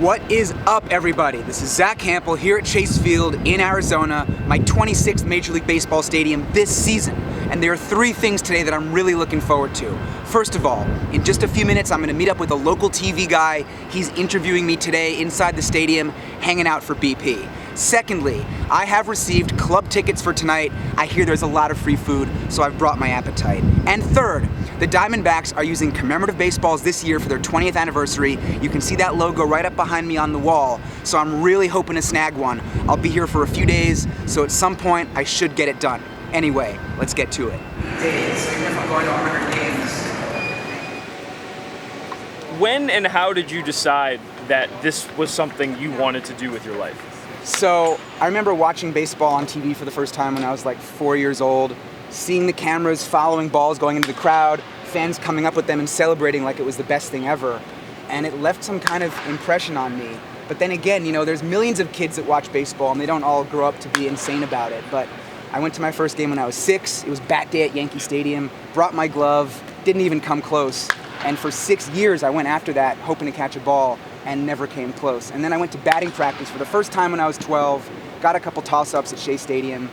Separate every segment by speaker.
Speaker 1: What is up, everybody? This is Zack Hample here at Chase Field in Arizona, my 26th Major League Baseball stadium this season. And there are three things today that I'm really looking forward to. First of all, in just a few minutes, I'm going to meet up with a local TV guy. He's interviewing me today inside the stadium, hanging out for BP. Secondly, I have received club tickets for tonight. I hear there's a lot of free food, so I've brought my appetite. And third, the Diamondbacks are using commemorative baseballs this year for their 20th anniversary. You can see that logo right up behind me on the wall, so I'm really hoping to snag one. I'll be here for a few days, so at some point I should get it done. Anyway, let's get to it. Days, even if I'm going to 100 games.
Speaker 2: When and how did you decide that this was something you wanted to do with your life?
Speaker 1: So, I remember watching baseball on TV for the first time when I was like 4 years old, seeing the cameras following balls going into the crowd, fans coming up with them and celebrating like it was the best thing ever. And it left some kind of impression on me. But then again, you know, there's millions of kids that watch baseball and they don't all grow up to be insane about it. But I went to my first game when I was 6. It was bat day at Yankee Stadium, brought my glove, didn't even come close. And for 6 years, I went after that, hoping to catch a ball, and never came close. And then I went to batting practice for the first time when I was 12, got a couple toss-ups at Shea Stadium,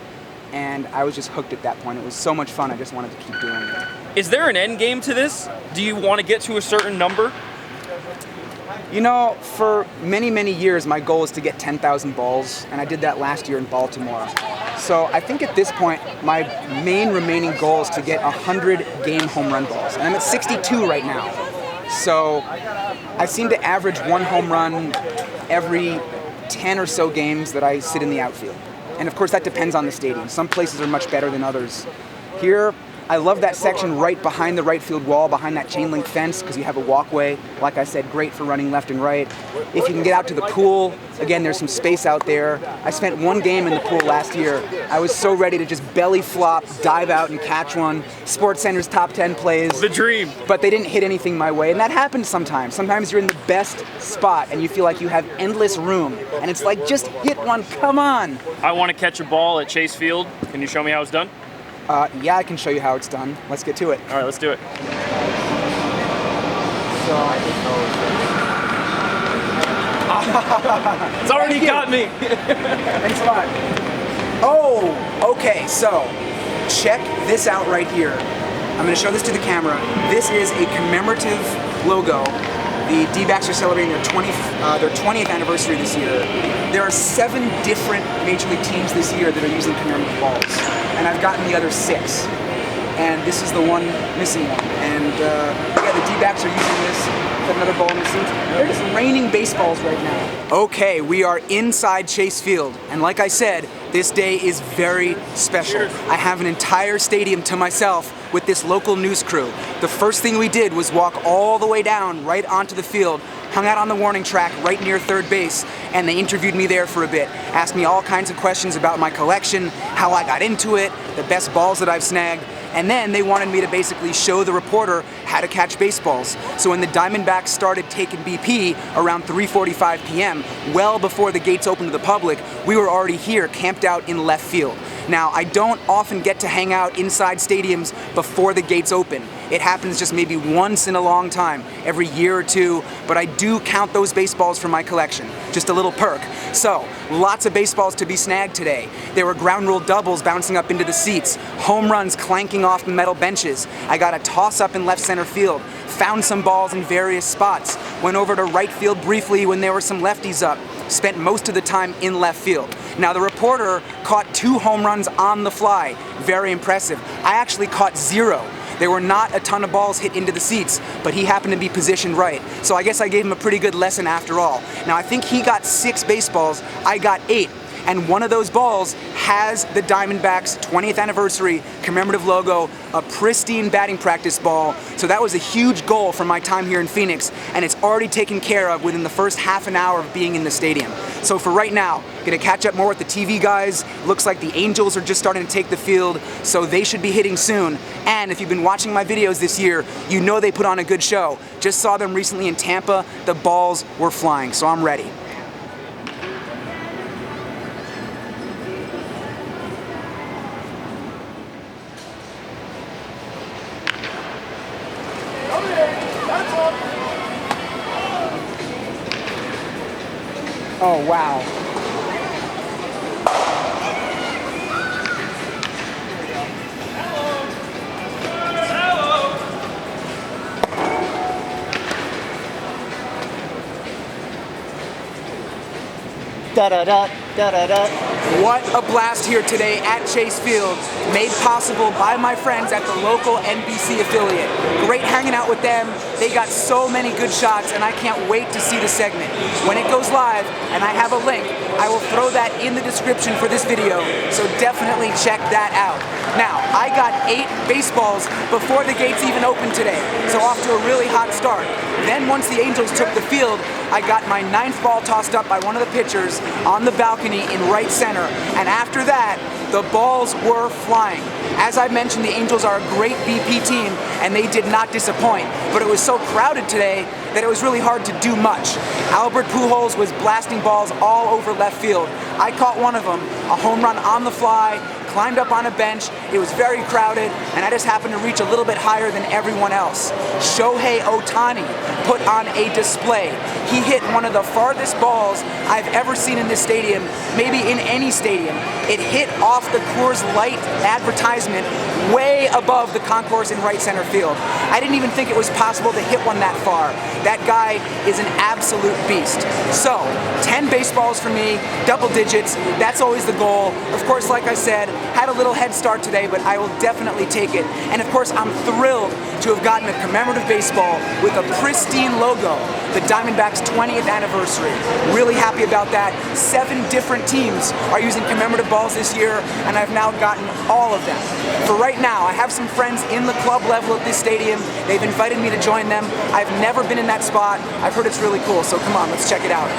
Speaker 1: and I was just hooked at that point. It was so much fun, I just wanted to keep doing it.
Speaker 2: Is there an end game to this? Do you want to get to a certain number?
Speaker 1: You know, for many, many years, my goal is to get 10,000 balls, and I did that last year in Baltimore. So I think at this point, my main remaining goal is to get 100 game home run balls, and I'm at 62 right now. So I seem to average one home run every 10 or so games that I sit in the outfield. And of course, that depends on the stadium. Some places are much better than others. Here, I love that section right behind the right field wall, behind that chain link fence, because you have a walkway. Like I said, great for running left and right. If you can get out to the pool, again, there's some space out there. I spent one game in the pool last year. I was so ready to just belly flop, dive out and catch one. SportsCenter's top 10 plays.
Speaker 2: The dream.
Speaker 1: But they didn't hit anything my way, and that happens sometimes. Sometimes you're in the best spot and you feel like you have endless room. And it's like, just hit one, come on.
Speaker 2: I want to catch a ball at Chase Field. Can you show me how it's done?
Speaker 1: Yeah, I can show you how it's done. Let's get to it.
Speaker 2: All right, let's do it. It's already got me.
Speaker 1: Thanks a lot. Oh, okay, so check this out right here. I'm going to show this to the camera. This is a commemorative logo. The D-backs are celebrating their 20th anniversary this year. There are 7 different Major League teams this year that are using commemorative balls, and I've gotten the other 6. And this is the one missing one. And yeah, the D-backs are using this. Put another ball in the seats. They're just raining baseballs right now. Okay, we are inside Chase Field, and like I said, this day is very special. I have an entire stadium to myself with this local news crew. The first thing we did was walk all the way down right onto the field, hung out on the warning track right near third base, and they interviewed me there for a bit. Asked me all kinds of questions about my collection, how I got into it, the best balls that I've snagged, and then they wanted me to basically show the reporter how to catch baseballs. So when the Diamondbacks started taking BP around 3:45 p.m., well before the gates opened to the public, we were already here, camped out in left field. Now, I don't often get to hang out inside stadiums before the gates open. It happens just maybe once in a long time, every year or two, but I do count those baseballs for my collection. Just a little perk. So, lots of baseballs to be snagged today. There were ground rule doubles bouncing up into the seats, home runs clanking off the metal benches. I got a toss-up in left center field, found some balls in various spots, went over to right field briefly when there were some lefties up, spent most of the time in left field. Now, the reporter caught 2 home runs on the fly. Very impressive. I actually caught 0. There were not a ton of balls hit into the seats, but he happened to be positioned right. So I guess I gave him a pretty good lesson after all. Now, I think he got 6 baseballs, I got 8. And one of those balls has the Diamondbacks' 20th anniversary commemorative logo, a pristine batting practice ball. So that was a huge goal from my time here in Phoenix, and it's already taken care of within the first half an hour of being in the stadium. So for right now, gonna catch up more with the TV guys. Looks like the Angels are just starting to take the field, so they should be hitting soon. And if you've been watching my videos this year, you know they put on a good show. Just saw them recently in Tampa. The balls were flying, so I'm ready. Oh, wow.
Speaker 3: Da-da-da, da-da-da.
Speaker 1: What a blast here today at Chase Field, made possible by my friends at the local NBC affiliate. Great hanging out with them. They got so many good shots, and I can't wait to see the segment. When it goes live, and I have a link, I will throw that in the description for this video, so definitely check that out. Now, I got 8 baseballs before the gates even opened today, so off to a really hot start. Then once the Angels took the field, I got my 9th ball tossed up by one of the pitchers on the balcony in right center, and after that, the balls were flying. As I mentioned, the Angels are a great BP team, and they did not disappoint, but it was so crowded today that it was really hard to do much. Albert Pujols was blasting balls all over left field. I caught one of them, a home run on the fly, climbed up on a bench. It was very crowded, and I just happened to reach a little bit higher than everyone else. Shohei Ohtani put on a display. He hit one of the farthest balls I've ever seen in this stadium, maybe in any stadium. It hit off the Coors Light advertisement way above the concourse in right center field. I didn't even think it was possible to hit one that far. That guy is an absolute beast. So, 10 baseballs for me, double digits, that's always the goal. Of course, like I said, had a little head start today, but I will definitely take it. And of course, I'm thrilled to have gotten a commemorative baseball with a pristine logo, the Diamondbacks' 20th anniversary. Really happy about that. 7 different teams are using commemorative balls this year, and I've now gotten all of them. For right now, I have some friends in the club level at this stadium. They've invited me to join them. I've never been in that spot. I've heard it's really cool, so come on, let's check it out.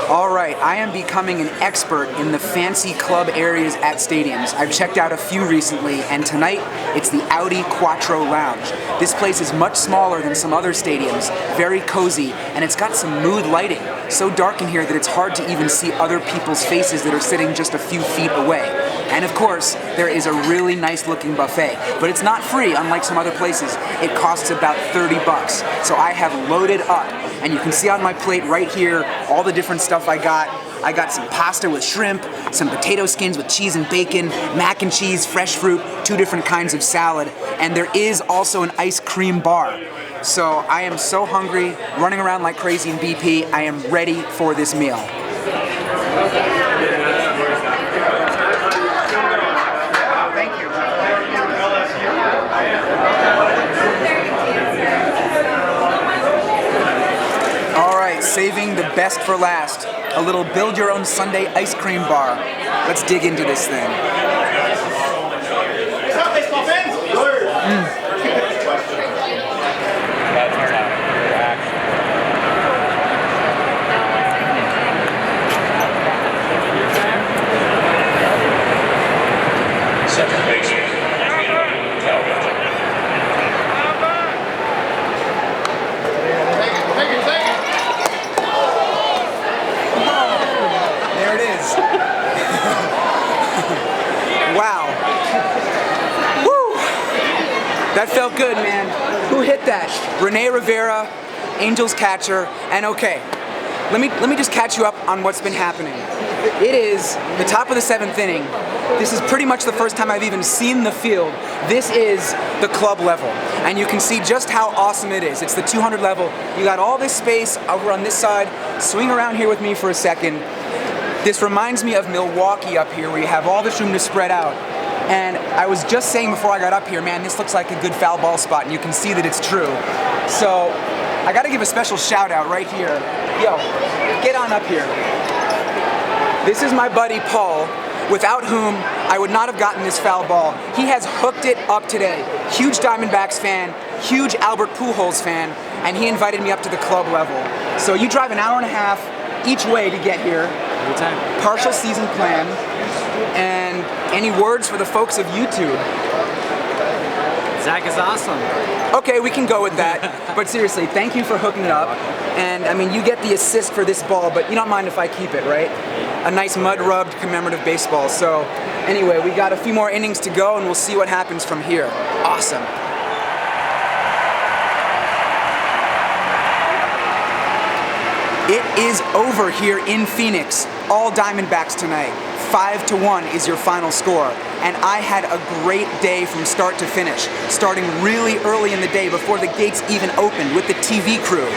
Speaker 1: Alright, I am becoming an expert in the fancy club areas at stadiums. I've checked out a few recently, and tonight it's the Audi Quattro Lounge. This place is much smaller than some other stadiums, very cozy, and it's got some mood lighting. So dark in here that it's hard to even see other people's faces that are sitting just a few feet away. And of course, there is a really nice looking buffet, but it's not free unlike some other places. It costs about 30 bucks. So I have loaded up, and you can see on my plate right here all the different stuff I got. I got some pasta with shrimp, some potato skins with cheese and bacon, mac and cheese, fresh fruit, 2 different kinds of salad, and there is also an ice cream bar. So I am so hungry, running around like crazy in BP. I am ready for this meal. Thank you. All right, saving the best for last. A little build-your-own Sunday ice cream bar. Let's dig into this thing.
Speaker 4: What's up, baseball fans?
Speaker 5: Second baseman,
Speaker 1: There it is. Wow. Woo! That felt good, man. Who hit that? Rene Rivera, Angels catcher, and okay. Let me just catch you up on what's been happening. It is the top of the 7th inning. This is pretty much the first time I've even seen the field. This is the club level, and you can see just how awesome it is. It's the 200 level. You got all this space over on this side. Swing around here with me for a second. This reminds me of Milwaukee up here, where you have all this room to spread out. And I was just saying before I got up here, man, this looks like a good foul ball spot, and you can see that it's true. So I got to give a special shout out right here. Yo, get on up here. This is my buddy Paul, without whom I would not have gotten this foul ball. He has hooked it up today. Huge Diamondbacks fan, huge Albert Pujols fan, and he invited me up to the club level. So you drive an hour and a half each way to get here.
Speaker 3: Anytime.
Speaker 1: Partial season plan, and any words for the folks of YouTube?
Speaker 3: Zack is awesome.
Speaker 1: Okay, we can go with that. But seriously, thank you for hooking it up. And I mean, you get the assist for this ball, but you don't mind if I keep it, right? A nice mud-rubbed commemorative baseball. So Anyway, we got a few more innings to go and we'll see what happens from here. Awesome. It is over here in Phoenix. All Diamondbacks tonight. 5-1 is your final score. And I had a great day from start to finish, starting really early in the day before the gates even opened with the TV crew.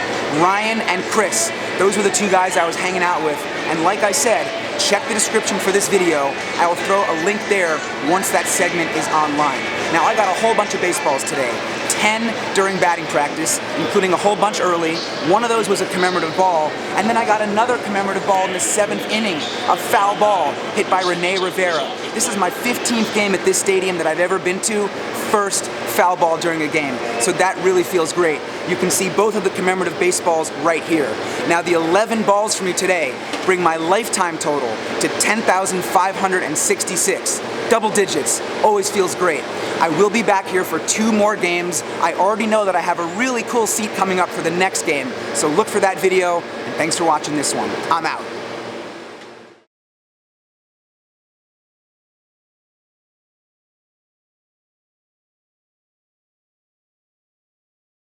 Speaker 1: Ryan and Chris, those were the two guys I was hanging out with. And like I said, check the description for this video. I will throw a link there once that segment is online. Now I got a whole bunch of baseballs today. 10 during batting practice, including a whole bunch early. One of those was a commemorative ball, and then I got another commemorative ball in the 7th inning, a foul ball hit by Rene Rivera. This is my 15th game at this stadium that I've ever been to, first foul ball during a game, so that really feels great. You can see both of the commemorative baseballs right here. Now the 11 balls from you today bring my lifetime total to 10,566. Double digits, always feels great. I will be back here for 2 more games. I already know that I have a really cool seat coming up for the next game, so look for that video, and thanks for watching this one. I'm out.